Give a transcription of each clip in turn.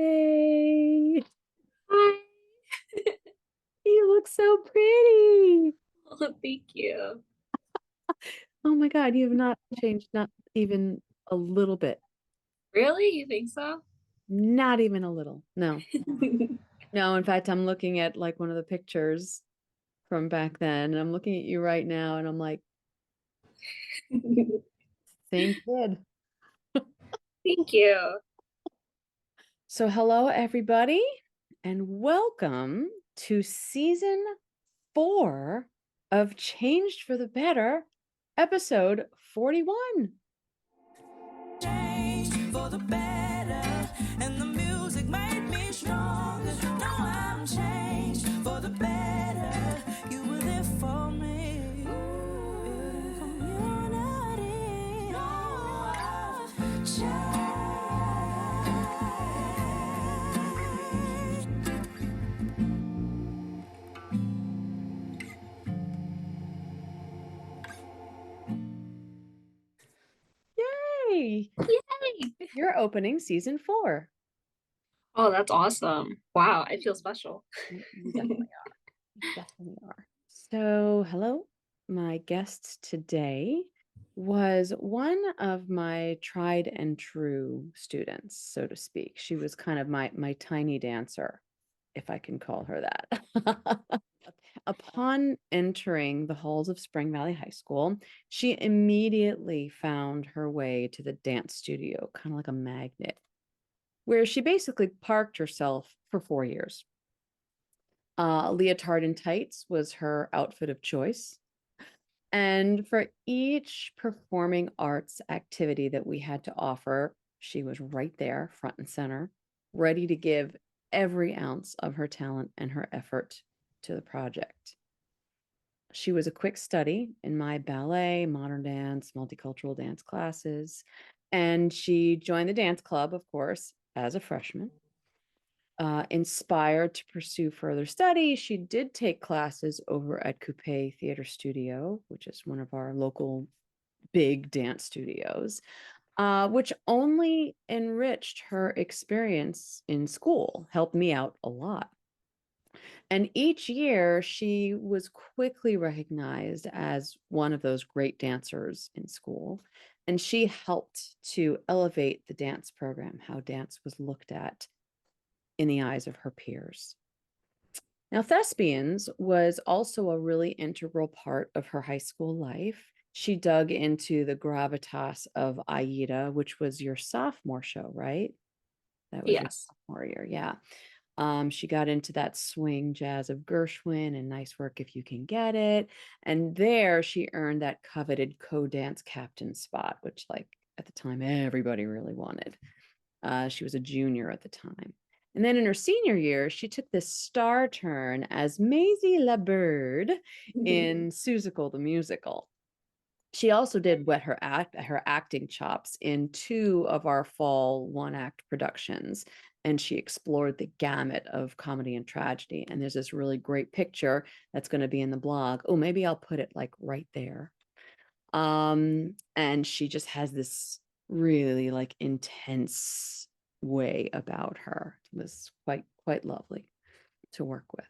Hey, Hi. you look so pretty. Oh, thank you. Oh my God, you have not changed, not even a little bit. Really? You think so? Not even a little. No, no. In fact, I'm looking at like one of the pictures from back then, and I'm looking at you right now, and I'm like, same kid. Thank you. So, hello, everybody, and welcome to season 4 of Changed for the Better, episode 41. Changed for the better, and the music made me stronger. Now I'm changed for the better. You were there for me. Community. Oh, I've changed. Yay! Yay. You're opening season 4. Oh, that's awesome. Wow, I feel special. You definitely are. You definitely are. So, hello. My guest today was one of my tried and true students, so to speak. She was kind of my tiny dancer, if I can call her that. Upon entering the halls of Spring Valley High School, she immediately found her way to the dance studio, kind of like a magnet, where she basically parked herself for 4 years. Leotard and tights was her outfit of choice. And for each performing arts activity that we had to offer, she was right there, front and center, ready to give every ounce of her talent and her effort to the project. She was a quick study in my ballet, modern dance, multicultural dance classes. And she joined the dance club, of course, as a freshman. Inspired to pursue further study, she did take classes over at Coupe Theater Studio, which is one of our local big dance studios, which only enriched her experience in school, helped me out a lot. And each year, she was quickly recognized as one of those great dancers in school. And she helped to elevate the dance program, how dance was looked at in the eyes of her peers. Now, thespians was also a really integral part of her high school life. She dug into the gravitas of Aida, which was your sophomore show, right? That was your Yes. sophomore year, yeah. She got into that swing jazz of Gershwin and Nice Work If You Can Get It. And there she earned that coveted co-dance captain spot, which like at the time everybody really wanted. She was a junior at the time. And then in her senior year, she took this star turn as Maisie LaBird in Seussical the Musical. She also did wet her acting chops in 2 of our fall one-act productions, and she explored the gamut of comedy and tragedy. And there's this really great picture that's going to be in the blog. Oh, maybe I'll put it like right there. And she just has this really like intense way about her. It was quite lovely to work with.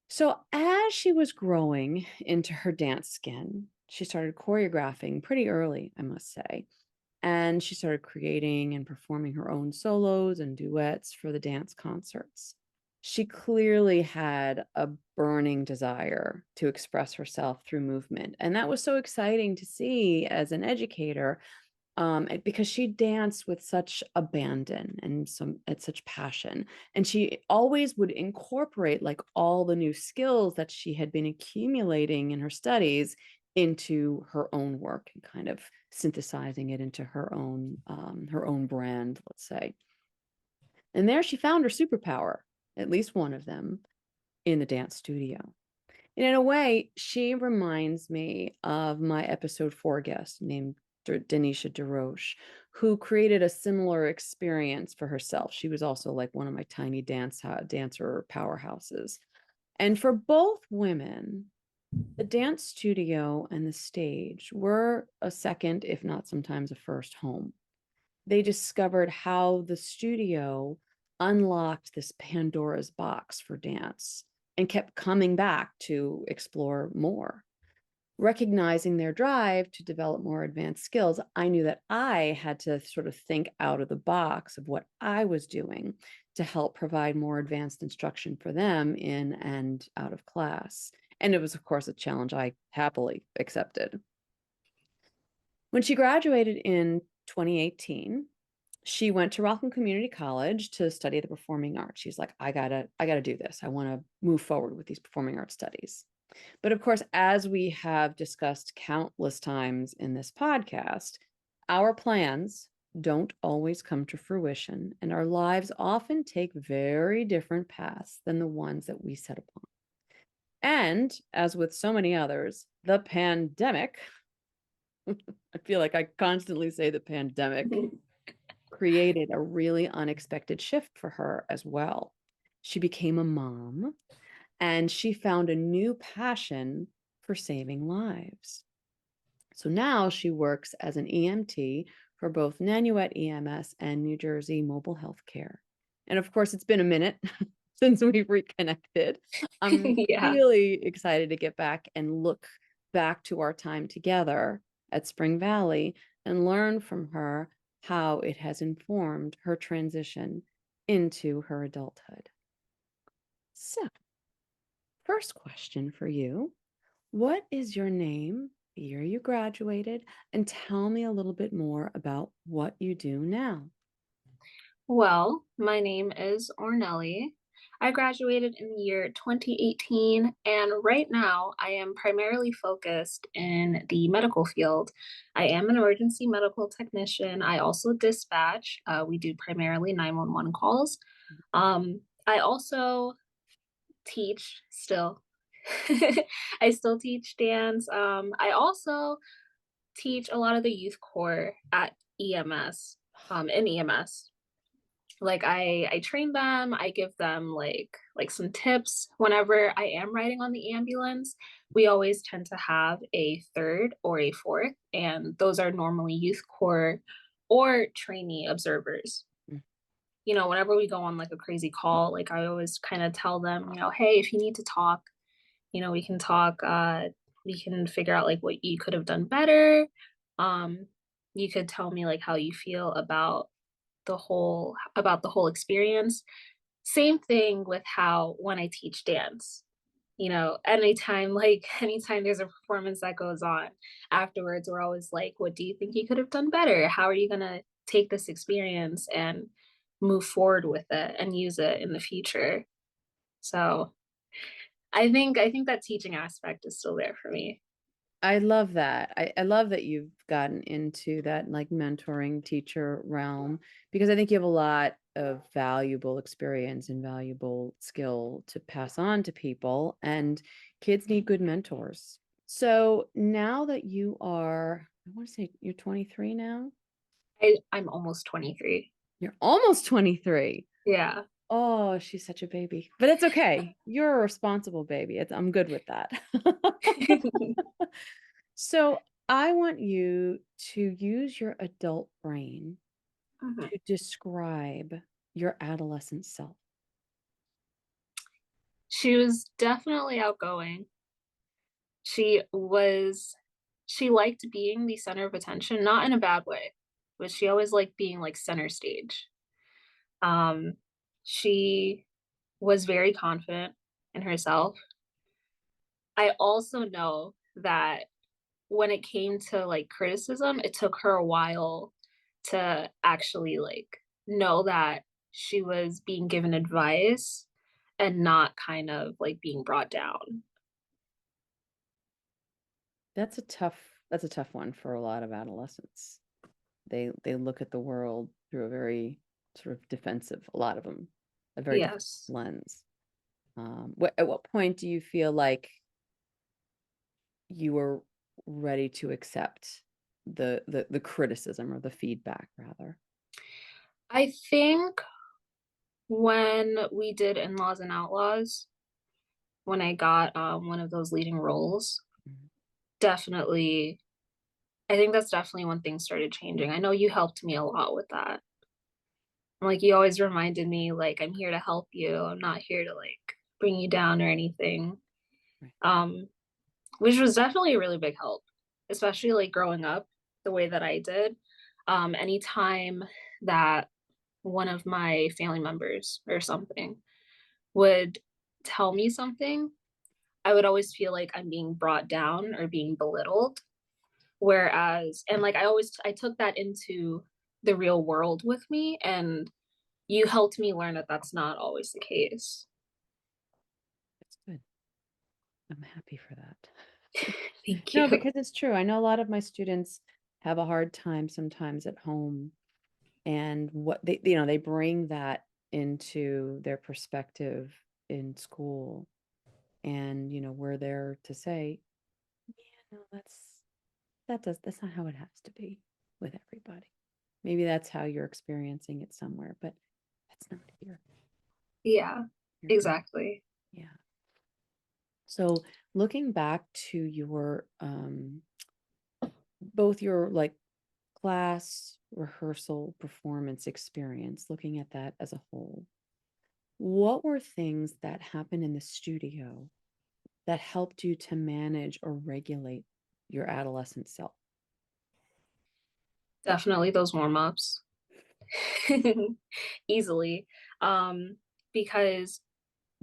So as she was growing into her dance skin, she started choreographing pretty early, I must say. And she started creating and performing her own solos and duets for the dance concerts. She clearly had a burning desire to express herself through movement. And that was so exciting to see as an educator, because she danced with such abandon and such passion, and she always would incorporate like all the new skills that she had been accumulating in her studies into her own work and kind of synthesizing it into her own brand, let's say. And there she found her superpower, at least one of them, in the dance studio. And in a way, she reminds me of my episode 4 guest named Denisha DeRoche, who created a similar experience for herself. She was also like one of my tiny dancer powerhouses. And for both women, the dance studio and the stage were a second, if not sometimes a first home. they discovered how the studio unlocked this Pandora's box for dance and kept coming back to explore more. Recognizing their drive to develop more advanced skills, I knew that I had to sort of think out of the box of what I was doing to help provide more advanced instruction for them in and out of class. And it was, of course, a challenge I happily accepted. When she graduated in 2018, she went to Rockland Community College to study the performing arts. She's like, I gotta do this. I want to move forward with these performing arts studies. But of course, as we have discussed countless times in this podcast, our plans don't always come to fruition, and our lives often take very different paths than the ones that we set upon. And as with so many others, the pandemic, I feel like I constantly say the pandemic, created a really unexpected shift for her as well. She became a mom and she found a new passion for saving lives. So now she works as an EMT for both Nanuet EMS and New Jersey Mobile Health Care. And of course, it's been a minute since we've reconnected. I'm Yeah. really excited to get back and look back to our time together at Spring Valley and learn from her how it has informed her transition into her adulthood. So, first question for you. What is your name, the year you graduated, and tell me a little bit more about what you do now. Well, my name is Ornely. I graduated in the year 2018, and right now I am primarily focused in the medical field. I am an emergency medical technician. I also dispatch. We do primarily 911 calls. I also teach still. I still teach dance. I also teach a lot of the youth corps at EMS, in EMS. Like I train them, I give them like some tips. Whenever I am riding on the ambulance, we always tend to have a third or a fourth, and those are normally youth corps or trainee observers. Mm. You know, whenever we go on like a crazy call, like I always kind of tell them, you know, hey, if you need to talk, you know, we can talk, we can figure out like what you could have done better. Um, you could tell me like how you feel about the whole experience. Same thing with how when I teach dance, you know, anytime anytime there's a performance that goes on afterwards, we're always like, what do you think you could have done better? How are you gonna take this experience and move forward with it and use it in the future? So I think that teaching aspect is still there for me. I love that. I love that you've gotten into that like mentoring teacher realm because I think you have a lot of valuable experience and valuable skill to pass on to people, and kids need good mentors. So now that you are, I want to say you're 23 now. I'm almost 23. You're almost 23. Yeah. Oh, she's such a baby, but it's okay. You're a responsible baby. I'm good with that. So I want you to use your adult brain Mhm. to describe your adolescent self. She was definitely outgoing. She was she liked being the center of attention, not in a bad way, but she always liked being like center stage. Um, she was very confident in herself. I also know that when it came to like criticism, it took her a while to actually like know that she was being given advice and not kind of like being brought down. That's a tough one for a lot of adolescents. They look at the world through a very sort of defensive, a lot of them, a very defensive Yes. lens. At what point do you feel like you were ready to accept the criticism or the feedback rather? I think when we did In-Laws and Outlaws, when I got one of those leading roles, Mhm. definitely I think that's definitely when things started changing. I know you helped me a lot with that. Like, you always reminded me, like, "I'm here to help you. I'm not here to, like, bring you down or anything." Right. Um, which was definitely a really big help, especially, like, growing up the way that I did. Anytime that one of my family members or something would tell me something, I would always feel like I'm being brought down or being belittled. Whereas and, like, I took that into the real world with me, and you helped me learn that that's not always the case. That's good. I'm happy for that. Thank No, you. because it's true. I know a lot of my students have a hard time sometimes at home, and what they bring that into their perspective in school, and we're there to say, yeah, no, that's not how it has to be with everybody. Maybe that's how you're experiencing it somewhere, but that's not here. Yeah, You're good. exactly. Yeah. So looking back to your both your like class, rehearsal, performance experience, looking at that as a whole, what were things that happened in the studio that helped you to manage or regulate your adolescent self? Definitely those warm-ups. Easily. Um, because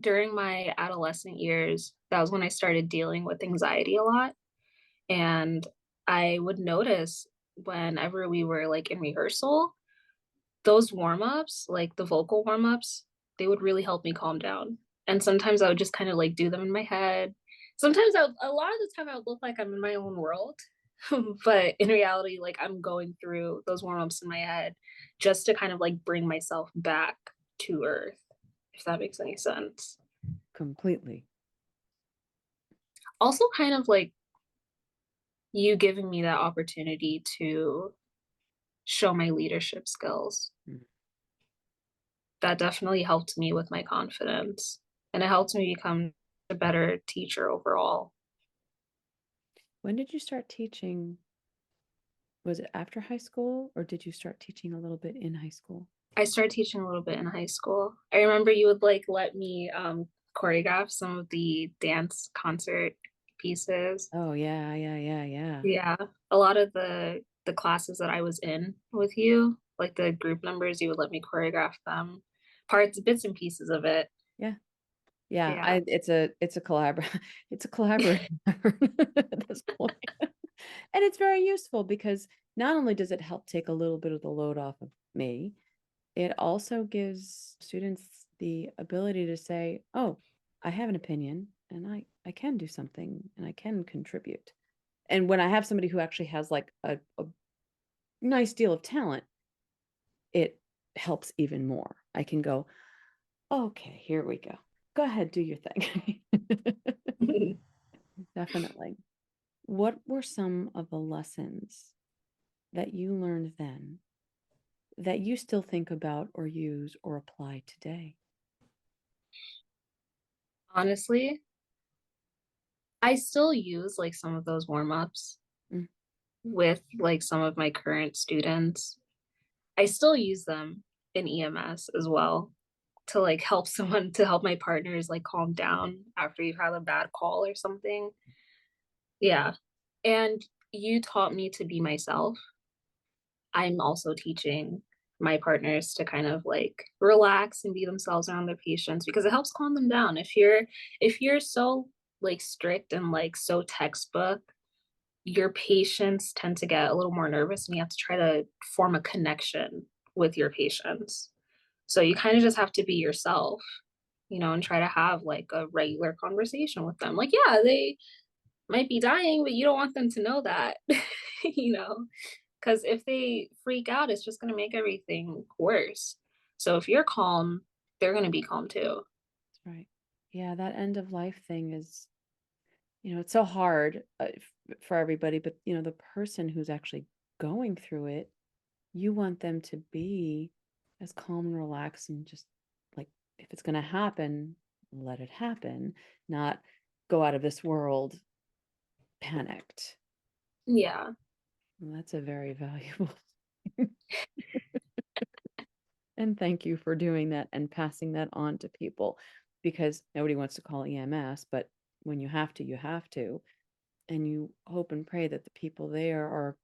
during my adolescent years, that was when I started dealing with anxiety a lot, and I would notice whenever we were, like, in rehearsal, those warm-ups, like the vocal warm-ups, they would really help me calm down, and sometimes I would just kinda, like, do them in my head. Sometimes a lot of the time, I would look like I'm in my own world, but in reality, like, I'm going through those warm-ups in my head just to kind of, like, bring myself back to earth, if that makes any sense. Completely. Also kind of, like, you giving me that opportunity to show my leadership skills. Mm. That definitely helped me with my confidence, and it helped me become a better teacher overall. When did you start teaching? Was it after high school, or did you start teaching a little bit in high school? I started teaching a little bit in high school. I remember you would, like, let me, choreograph some of the dance concert pieces. Oh, yeah, yeah, yeah, yeah. Yeah, a lot of the classes that I was in with you, like, the group numbers, you would let me choreograph them, parts bits and pieces of it. Yeah. Yeah, Yeah. I it's a it's a collaborative effort at this point. And it's very useful because not only does it help take a little bit of the load off of me, it also gives students the ability to say, "Oh, I have an opinion and I can do something and I can contribute." And when I have somebody who actually has like a nice deal of talent, it helps even more. I can go, "Okay, here we go. Go ahead, do your thing." Definitely. What were some of the lessons that you learned then that you still think about or use or apply today? Honestly, I still use, like, some of those warm-ups Mm, with, like, some of my current students. I still use them in EMS as well to, like, help someone to help my partners, like, calm down after you've had a bad call or something. Yeah, and you taught me to be myself. I'm also teaching my partners to kind of, like, relax and be themselves around their patients because it helps calm them down. If you're so, like, strict and, like, so textbook, your patients tend to get a little more nervous, and you have to try to form a connection with your patients. So you kinda just have to be yourself, and try to have, like, a regular conversation with them. Like, yeah, they might be dying, but you don't want them to know that, you know? Because if they freak out, it's just gonna make everything worse. So if you're calm, they're gonna be calm too. that's right. Yeah, that end of life thing is, it's so hard for everybody, but the person who's actually going through it, you want them to be as calm and relaxed and just like, if it's going to happen, let it happen, not go out of this world panicked. Yeah. Well, that's a very valuable. And thank you for doing that and passing that on to people, because nobody wants to call EMS, but when you have to, you have to. And you hope and pray that the people there are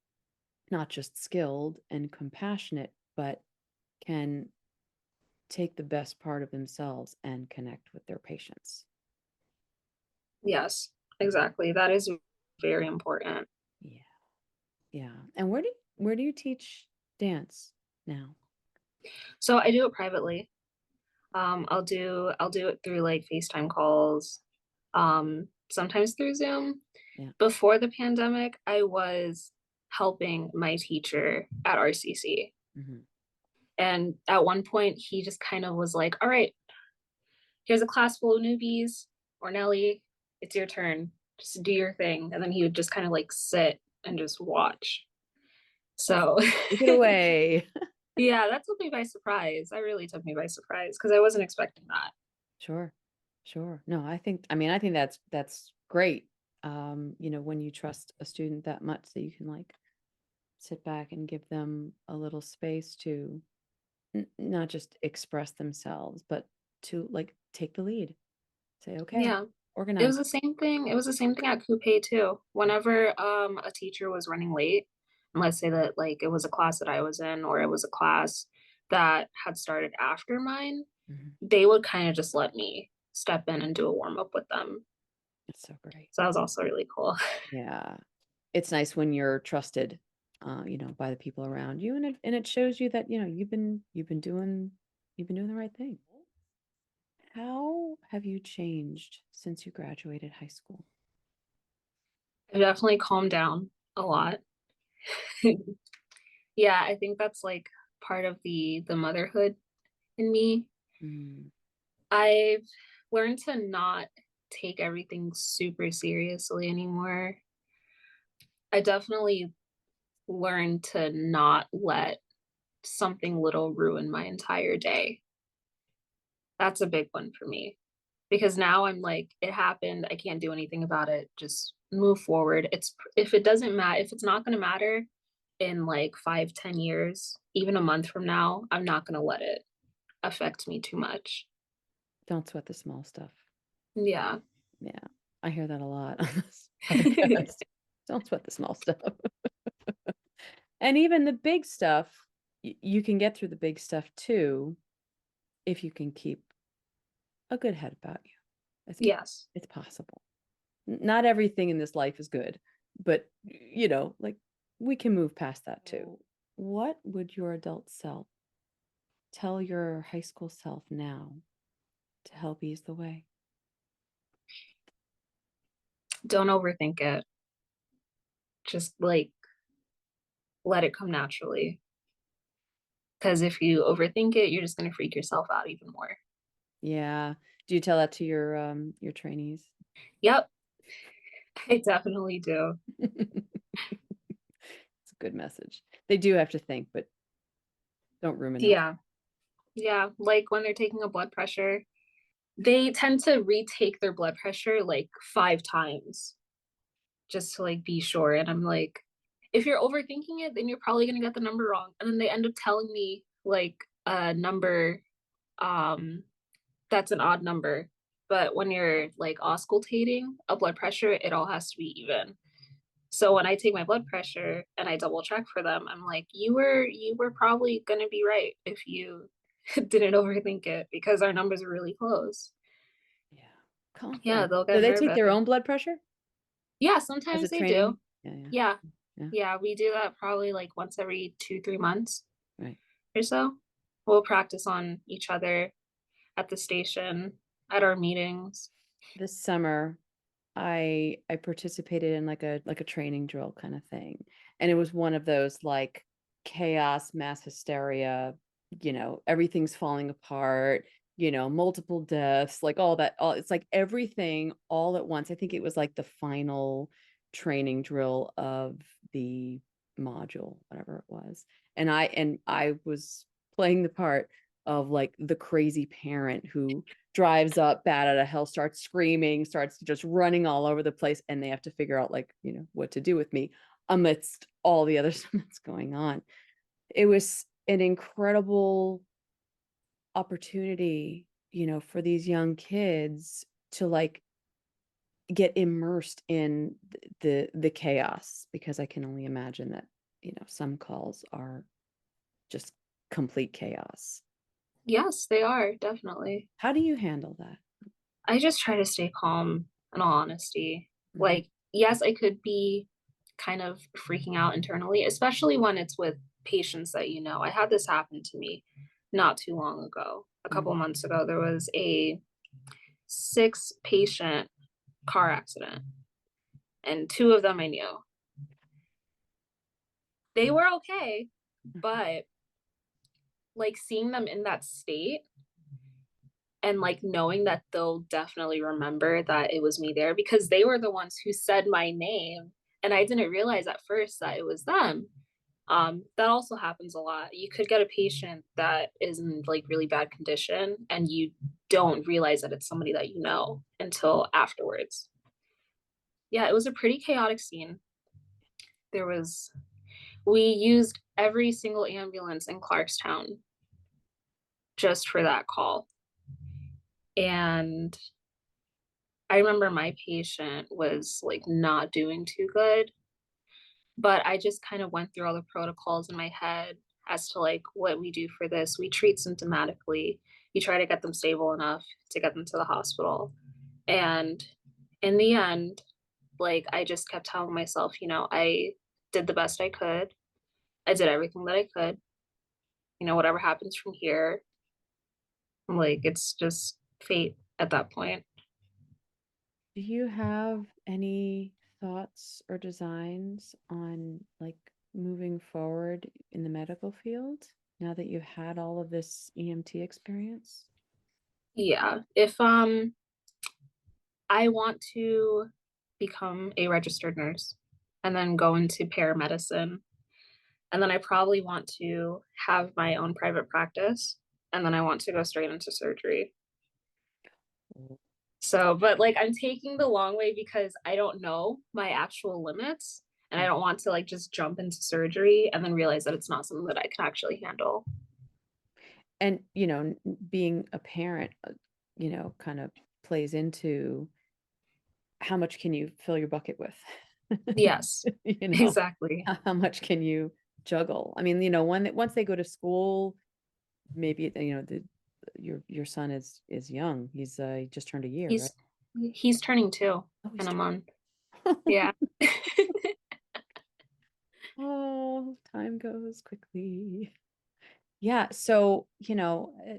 not just skilled and compassionate, but can take the best part of themselves and connect with their patients. Yes, exactly. That is very important. Yeah. Yeah. And where do you teach dance now? So I do it privately. I'll do it through like FaceTime calls, sometimes through Zoom. Yeah. Before the pandemic, I was helping my teacher at RCC. Mhm. And at one point, he just kind of was like, all right, here's a class full of newbies. Ornely, it's your turn. Just do your thing. And then he would just kind of like sit and just watch. So, Take it away. yeah, that took me by surprise. That really took me by surprise because I wasn't expecting that. Sure. Sure. No, I mean, I think that's great. When you trust a student that much that you can like sit back and give them a little space to not just express themselves, but to like take the lead. Say, okay, Yeah. It organize. was the same thing. It was the same thing at Coupe too. Whenever a teacher was running late, and let's say that like it was a class that I was in or it was a class that had started after mine, Mhm. they would kind of just let me step in and do a warm up with them. It's so great. So that was also really cool. Yeah. It's nice when you're trusted, by the people around you, and it shows you that, you've been doing the right thing. How have you changed since you graduated high school? I definitely calmed down a lot. Yeah, I think that's like part of the motherhood in me. Mm, I've learned to not take everything super seriously anymore. I definitely learned to not let something little ruin my entire day. That's a big one for me because now I'm like, it happened. I can't do anything about it. Just move forward. It's if it doesn't matter, if it's not going to matter in like 5, 10 years, even a month from now, I'm not going to let it affect me too much. don't sweat the small stuff. Yeah. Yeah, I hear that a lot on this podcast. Don't sweat the small stuff. And even the big stuff, you can get through the big stuff too if you can keep a good head about you. Yes. It's possible. Not everything in this life is good, but like we can move past that too. What would your adult self tell your high school self now to help ease the way? Don't overthink it. Just like let it come naturally. Because if you overthink it, you're just going to freak yourself out even more. Yeah. Do you tell that to your trainees? Yep, I definitely do. It's a good message. They do have to think, but don't ruminate. Yeah. Yeah. Like when they're taking a blood pressure, they tend to retake their blood pressure like 5 times just to like be sure. And I'm like, if you're overthinking it, then you're probably gonna get the number wrong. And then they end up telling me like a number um that's an odd number. But when you're like auscultating a blood pressure, it all has to be even. So when I take my blood pressure and I double check for them, I'm like, you were probably gonna be right if you didn't overthink it because our numbers are really close. Yeah. Calm Yeah, down. they'll Do get they take nervous. their own blood pressure Yeah, as a sometimes they do. trainee? Yeah, yeah, Yeah. yeah. Yeah, we do that probably like once every 2, 3 months Right. or so. We'll practice on each other at the station, at our meetings. This summer, I participated in like a training drill kind of thing. And it was one of those like chaos, mass hysteria, everything's falling apart, multiple deaths, like all that, all it's like everything all at once. I think it was like the final training drill of the module, whatever it was. And I was playing the part of like the crazy parent who drives up bat out of hell, starts screaming, starts just running all over the place, and they have to figure out like, what to do with me amidst all the other stuff that's going on. It was an incredible opportunity, for these young kids to like get immersed in the chaos, because I can only imagine that, some calls are just complete chaos. Yes, they are, definitely. How do you handle that? I just try to stay calm, in all honesty. Mhm, Like, yes, I could be kind of freaking out internally, especially when it's with patients that you know. I had this happen to me not too long ago. A couple mhm. months ago, there was a 6 patient car accident, and 2 of them I knew. They were okay, but like seeing them in that state and like knowing that they'll definitely remember that it was me there, because they were the ones who said my name and I didn't realize at first that it was them. That also happens a lot. You could get a patient that is in like really bad condition and you don't realize that it's somebody that you know until afterwards. Yeah, it was a pretty chaotic scene. There was We used every single ambulance in Clarkstown just for that call. And I remember my patient was like not doing too good, but I just kind of went through all the protocols in my head as to like what we do for this. We treat symptomatically. You try to get them stable enough to get them to the hospital. And in the end, like I just kept telling myself, I did the best I could. I did everything that I could. Whatever happens from here, like it's just fate at that point. Do you have any thoughts or designs on like moving forward in the medical field now that you've had all of this EMT experience? Yeah. If I want to become a registered nurse and then go into paramedicine. And then I probably want to have my own private practice. And then I want to go straight into surgery. So, but like I'm taking the long way because I don't know my actual limits. And I don't want to like just jump into surgery and then realize that it's not something that I can actually handle. And, being a parent, kind of plays into how much can you fill your bucket with? Yes, You know, exactly. how much can you juggle? I mean, once they go to school, maybe, your son is young. He just turned a year, right? He's he's turning 2 Oh, in he's a turning. month. Yeah. Oh, time goes quickly. Yeah, so,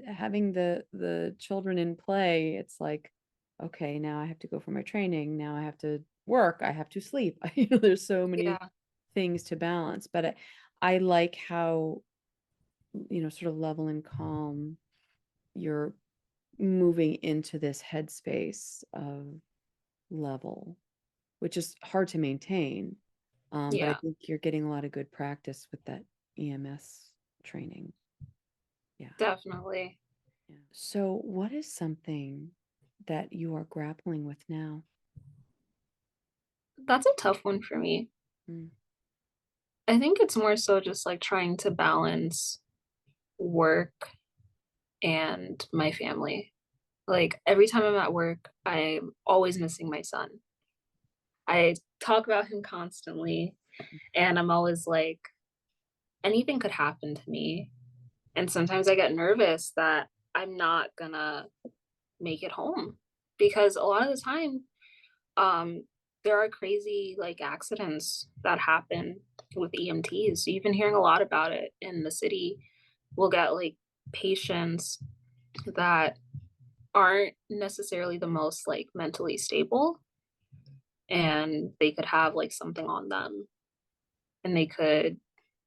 having the children in play, it's like, okay, now I have to go for my training. Now I have to work. I have to sleep. There's so many Yeah. things to balance, but I like how, sort of level and calm you're moving into this headspace of level, which is hard to maintain. But I Yeah, think you're getting a lot of good practice with that EMS training. Yeah. definitely. Yeah. So, what is something that you are grappling with now? That's a tough one for me. Mm, I think it's more so just like trying to balance work and my family. Like every time I'm at work, I'm always missing my son. I talk about him constantly, and I'm always like, anything could happen to me. And sometimes I get nervous that I'm not gonna make it home because a lot of the time, um, there are crazy like accidents that happen with EMTs. You've been hearing a lot about it in the city. We'll get like patients that aren't necessarily the most like mentally stable, and they could have like something on them and they could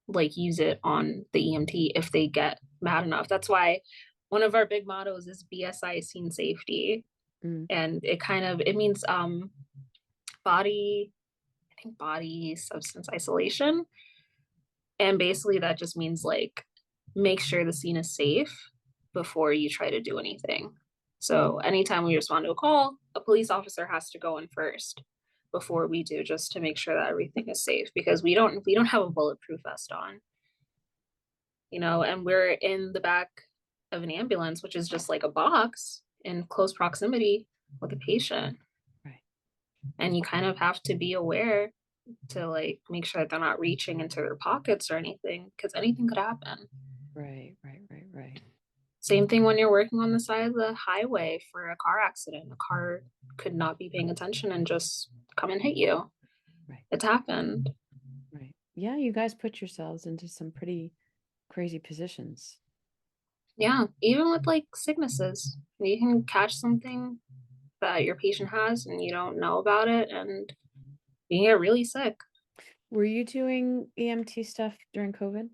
like use it on the EMT if they get mad enough. That's why one of our big mottos is BSI, scene safety. mm, And it means body, I think body substance isolation. And basically that just means like make sure the scene is safe before you try to do anything. So anytime we respond to a call, a police officer has to go in first before we do, just to make sure that everything is safe, because we don't have a bulletproof vest on, and we're in the back of an ambulance, which is just like a box in close proximity with a patient. Right. And you kind of have to be aware to like make sure that they're not reaching into their pockets or anything, because anything could happen. Right, right, right, right. Same thing when you're working on the side of the highway for a car accident. A car could not be paying attention and just come and hit you. Right. It's happened. Right. Yeah, you guys put yourselves into some pretty crazy positions. Yeah, even with like sicknesses, you can catch something that your patient has and you don't know about it, and you can get really sick. Were you doing EMT stuff during COVID?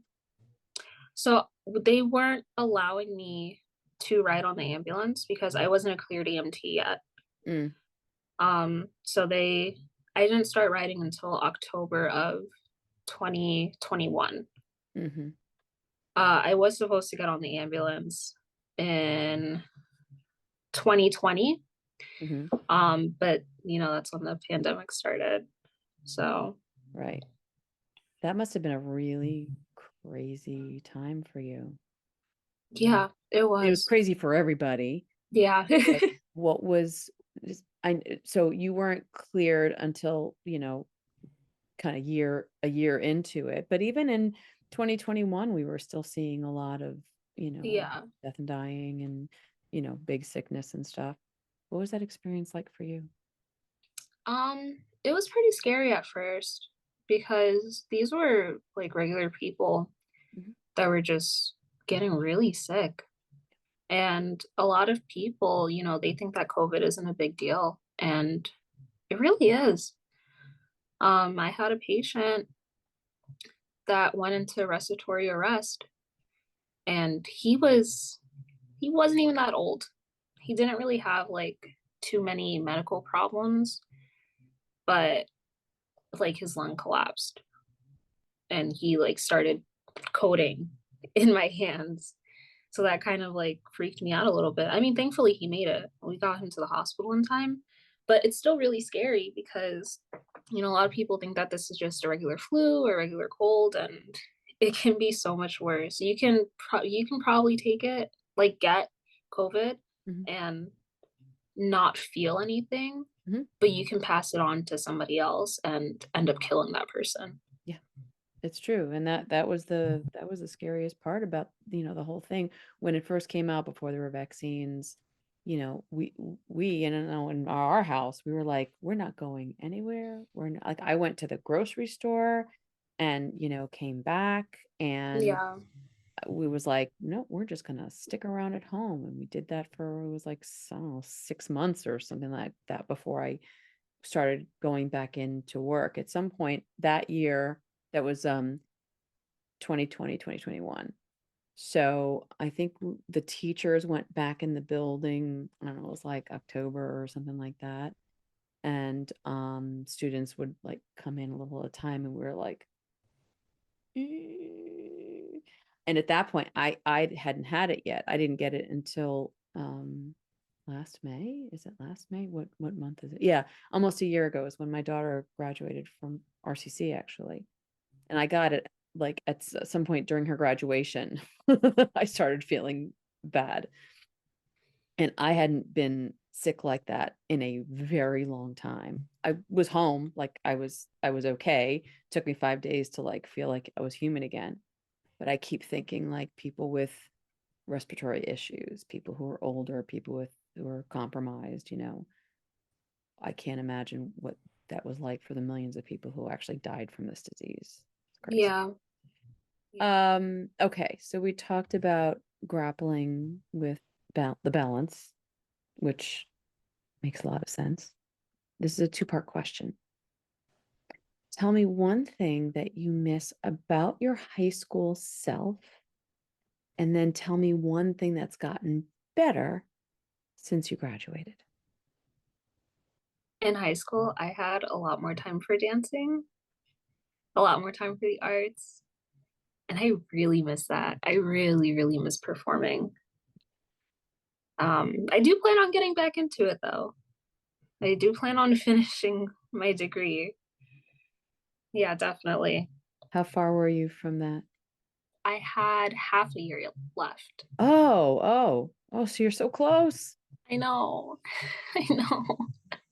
So they weren't allowing me to ride on the ambulance because I wasn't a cleared EMT yet. Mm. So I didn't start riding until October of 2021. Mm-hmm. I was supposed to get on the ambulance in 2020. Mm-hmm. But that's when the pandemic started. So Right. That must have been a really crazy time for you. yeah, it It was was. crazy for everybody. Yeah. But what was so you weren't cleared until, kind of a year into it. But even in 2021, we were still seeing a lot of, Yeah. death and dying and, big sickness and stuff. What was that experience like for you? It was pretty scary at first because these were like regular people Mhm. that were just getting really sick. And a lot of people, they think that COVID isn't a big deal, and it really is. I had a patient that went into respiratory arrest, and he wasn't even that old. He didn't really have like too many medical problems, but like his lung collapsed and he like started coding in my hands. So that kind of like freaked me out a little bit. I mean, thankfully he made it. We got him to the hospital in time, but it's still really scary because, a lot of people think that this is just a regular flu or a regular cold, and it can be so much worse. You can probably take it, like get COVID Mhm. and not feel anything, Mhm. but you can pass it on to somebody else and end up killing that person. Yeah, it's true. And that was the scariest part about, the whole thing. When it first came out before there were vaccines, we in our house, we were like, we're not going anywhere. We're not, like, I went to the grocery store and, came back, and Yeah. we was like, no, we're just gonna stick around at home. And we did that for, it was like, I don't know, 6 months or something like that before I started going back into work at some point that year. That was 2020, 2021. So I think the teachers went back in the building, I don't know, it was like October or something like that. And students would like come in a little at a time, and we were like, "Eh." And at that point I hadn't had it yet. I didn't get it until last May. Is it last May? What month is it? Yeah, almost a year ago is when my daughter graduated from RCC, actually. And I got it like at some point during her graduation. I started feeling bad. And I hadn't been sick like that in a very long time. I was home, like I was okay. It took me 5 days to like feel like I was human again. But I keep thinking like people with respiratory issues, people who are older, people who are compromised, I can't imagine what that was like for the millions of people who actually died from this disease. It's crazy. Yeah. Okay, so we talked about grappling with the balance, which makes a lot of sense. This is a two-part question. Tell me one thing that you miss about your high school self, and then tell me one thing that's gotten better since you graduated. In high school, I had a lot more time for dancing, a lot more time for the arts, and I really miss that. I really, really miss performing. I do plan on getting back into it though. I do plan on finishing my degree. Yeah, definitely. How far were you from that? I had half a year left. Oh, so you're so close. I know. I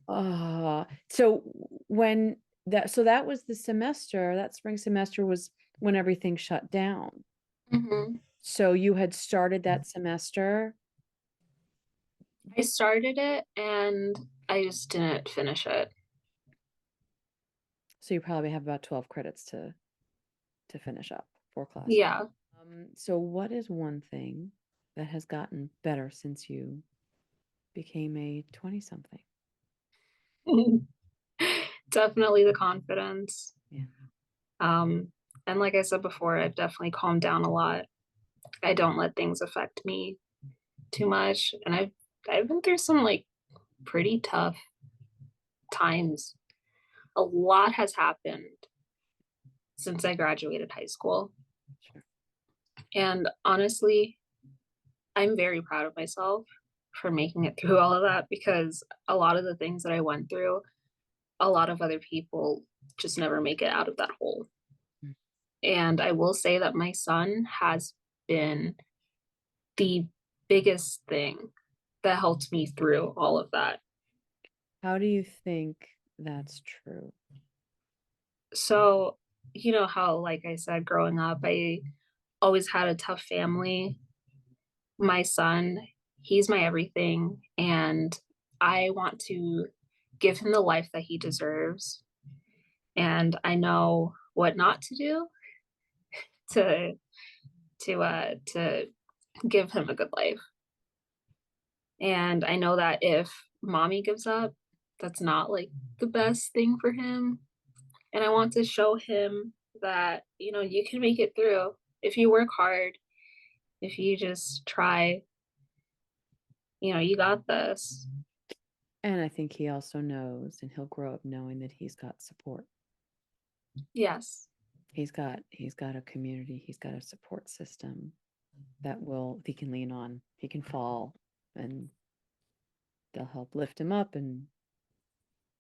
know. So when that was the semester, that spring semester was when everything shut down. Hmm. So you had started that semester. I started it and I just didn't finish it. So you probably have about 12 credits to finish up, 4 classes. Yeah. So what is one thing that has gotten better since you became a 20 something? Definitely the confidence. Yeah. And like I said before, I've definitely calmed down a lot. I don't let things affect me too much. And I've been through some like pretty tough times. A lot has happened since I graduated high school. Sure. And honestly, I'm very proud of myself for making it through all of that because a lot of the things that I went through, a lot of other people just never make it out of that hole. Mm. And I will say that my son has been the biggest thing that helped me through all of that. How do you think that's true? So, you know how, like I said, growing up, I always had a tough family. My son, he's my everything, and I want to give him the life that he deserves. And I know what not to do to to give him a good life. And I know that if mommy gives up, that's not like the best thing for him. And I want to show him that, you know, you can make it through if you work hard, if you just try, you know, you got this. And I think he also knows, and he'll grow up knowing that he's got support. Yes. He's got a community, he's got a support system that he can lean on. He can fall and they'll help lift him up and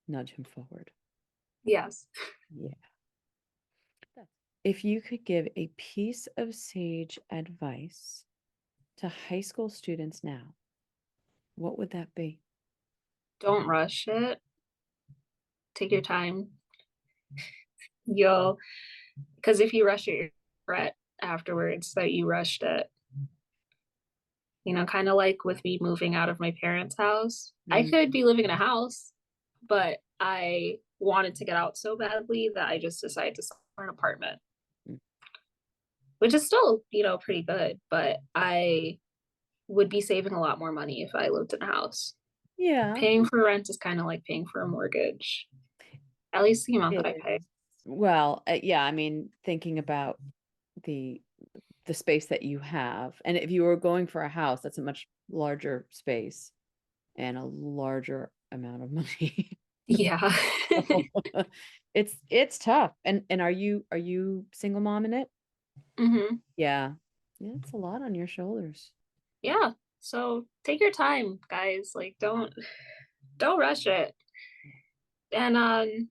nudge him forward. Yes. Yeah. If you could give a piece of sage advice to high school students now, what would that be? Don't rush it. Take your time. You'll, because if you rush it, you regret afterwards that you rushed it. You know, kind of like with me moving out of my parents' house. I could be living in a house, but I wanted to get out so badly that I just decided to sell an apartment, Mm. which is still, you know, pretty good, but I would be saving a lot more money if I lived in a house. Yeah. Paying for rent is kind of like paying for a mortgage, at least the amount that I pay. Well, yeah, I mean, thinking about the the space that you have, and if you were going for a house, that's a much larger space and a larger amount of money. Yeah. It's tough. And are you single mom in it? Hmm. Yeah. Yeah, it's a lot on your shoulders. Yeah. So take your time, guys. Like don't rush it. And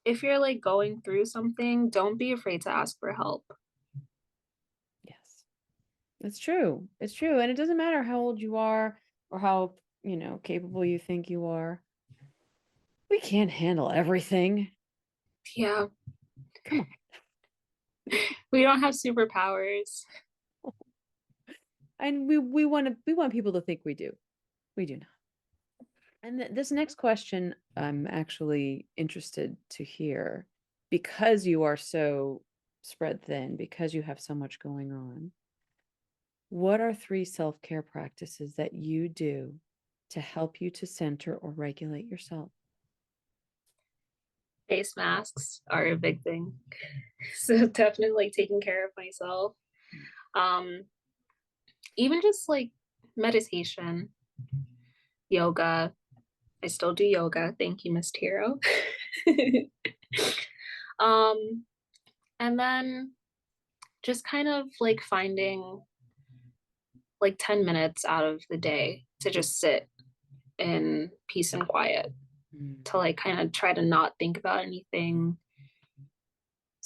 if you're like going through something, don't be afraid to ask for help. Yes. It's true. It's true. And it doesn't matter how old you are or how, capable you think you are. We can't handle everything. Yeah. Come on. We don't have superpowers. And we want people to think we do. We do not. And this next question, I'm actually interested to hear because you are so spread thin, because you have so much going on. What are 3 self-care practices that you do to help you to center or regulate yourself? Face masks are a big thing. So definitely like taking care of myself. Um, even just like meditation, yoga. I still do yoga. Thank you, Miss Tiro. um, and then just kind of like finding like 10 minutes out of the day to just sit in peace and quiet. to like kind of try to not think about anything.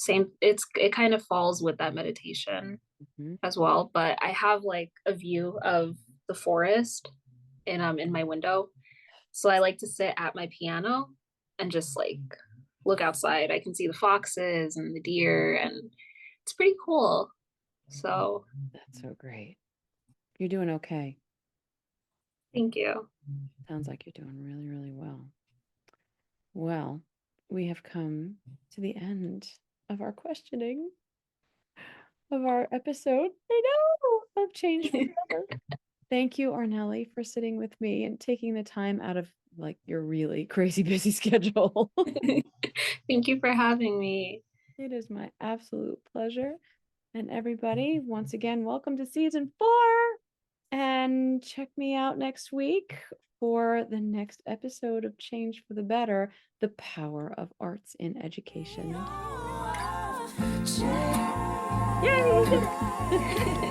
It kind of falls with that meditation Mm-hmm. as well, but I have like a view of the forest in my window. So I like to sit at my piano and just like look outside. I can see the foxes and the deer, and it's pretty cool. So That's so great. You're doing okay. thank you. Sounds like you're doing really, really well. Well, we have come to the end of our questioning of our episode. I know, of Change Forever. Thank you, Ornely, for sitting with me and taking the time out of like your really crazy busy schedule. Thank you for having me. It is my absolute pleasure. And everybody, once again, welcome to season 4. And check me out next week for the next episode of Change for the Better, the power of arts in education. Yay!